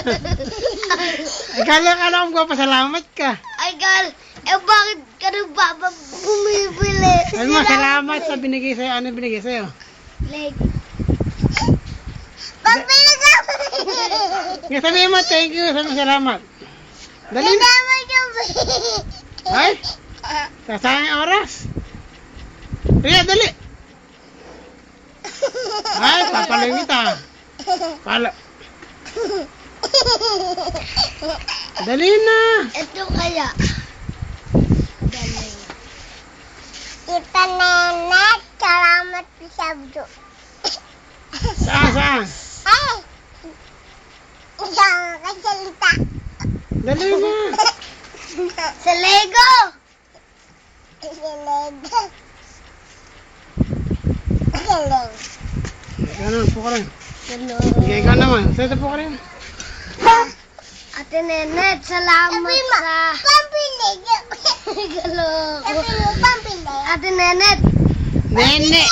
Ay, kala ko papasalamat ka. Ay, Gal, bakit ka bumibili? Ay, masalamat sa binigay sa'yo. Ano binigay sa'yo? Leg. Pabili ka! Nga sabihin mo, thank you, salamat. Dali na. Ay, sasayang ang oras. Ria, dali. Ay, papaloy kita. Dali na. Ito kaya. Dali. Kita nenek, salamat sa bro. Saan? Ay! Isang kasalita. Dali na. Sa Lego! Galing. Galing. Ganun, po ka rin. Hello. Sige, ikaw naman. Sa'yo po ka rin. Ate Nenet, salamat Sabi mo, sa... pambili. Galo. Sabi mo, pambili. Ate Nenet. Nene.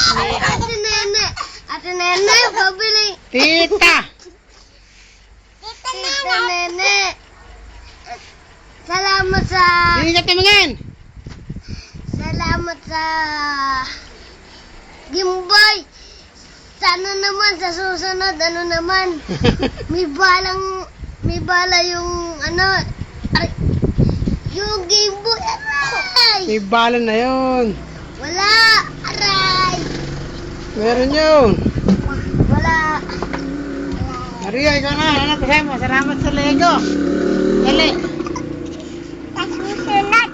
Ate Nenet. Ate Nenet, pabili. Tita. Kita Tita nenek. Nenet. Salamat sa... Hindi ka tumingin. Salamat sa... Gimbay. Sana naman sa susunod, ano naman, may bala yung, ano, yung Game Boy, aray! May balan na yun. Wala, aray! Meron yun. Wala. Maria, ikaw na. Ano pa sa'yo mo? Salamat sa Lego. Dali. Sa susunod.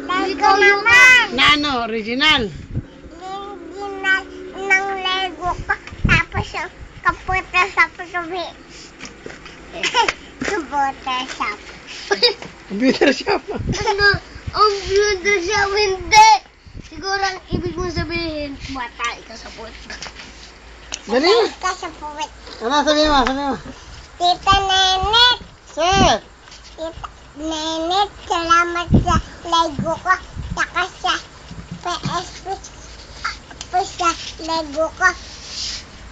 Lego Ikaw yung- naman. Na ano, original. Original ng Lego ko. Tapos yung kaputa sa patubi. Kaputa sa Computer shop. Ano, ang beauty siya, hindi. Siguro ang ibig mo sabihin, bata, ikaw sa puwet. Dali na. ka sa puwet. Ano sabihin mo? Sabihin mo. Tita Nenek. Sir. Tita Nenek, salamat sa Lego ko. Saka sa PSP. Tapos sa Lego ko.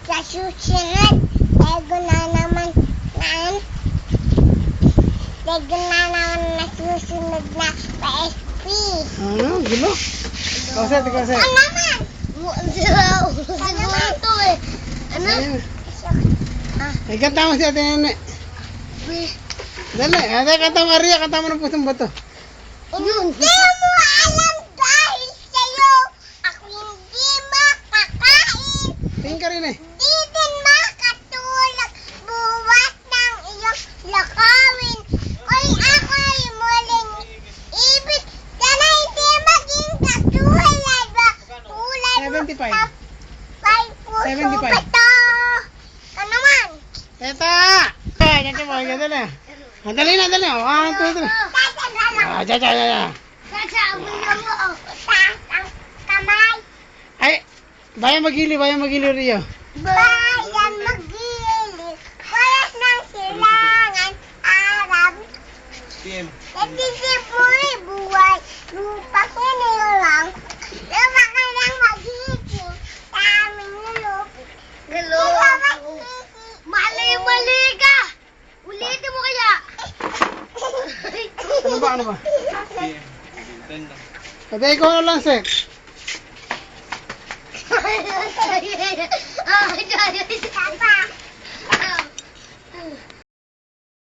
Sa susunod, Lego na naman na susunod na PSP. Ano? Gulo. Ikaw sir, ikaw sir. Ano naman? Sira ulo siguro ito eh. Ano? Ayun. Ay, kanta mo si Ate Nene. Dali. Ate, kanta mo Maria. Kanta mo ng pusong bato. Yun. Hindi mo alam dahil sa'yo. Ako hindi makakain. Tingin ka rin eh. Di din makatulog buwas ng iyong lakawin. Kung ako'y muling ibig, sana hindi maging katulad ba? Tulad mo 75. sa may puso 75. ba to? Ka naman. Teta! Ay, kanta mo. Ay, dali. Ah, dali na, dali. 1, 2, 3. Tatagalang Ah, ja. Sasabi na mo. taas ang kamay. Ay, bayan magili, Rio. Bayan magilid. Walas ng silangan. Arab. Nagsisipuri buhay. Lupa sinilang. Lumaki ng magiging. Sa aming nilupit. Hello. Mali ka. Ulitin mo kaya. Ano ba? Ate, ikaw na lang, sir.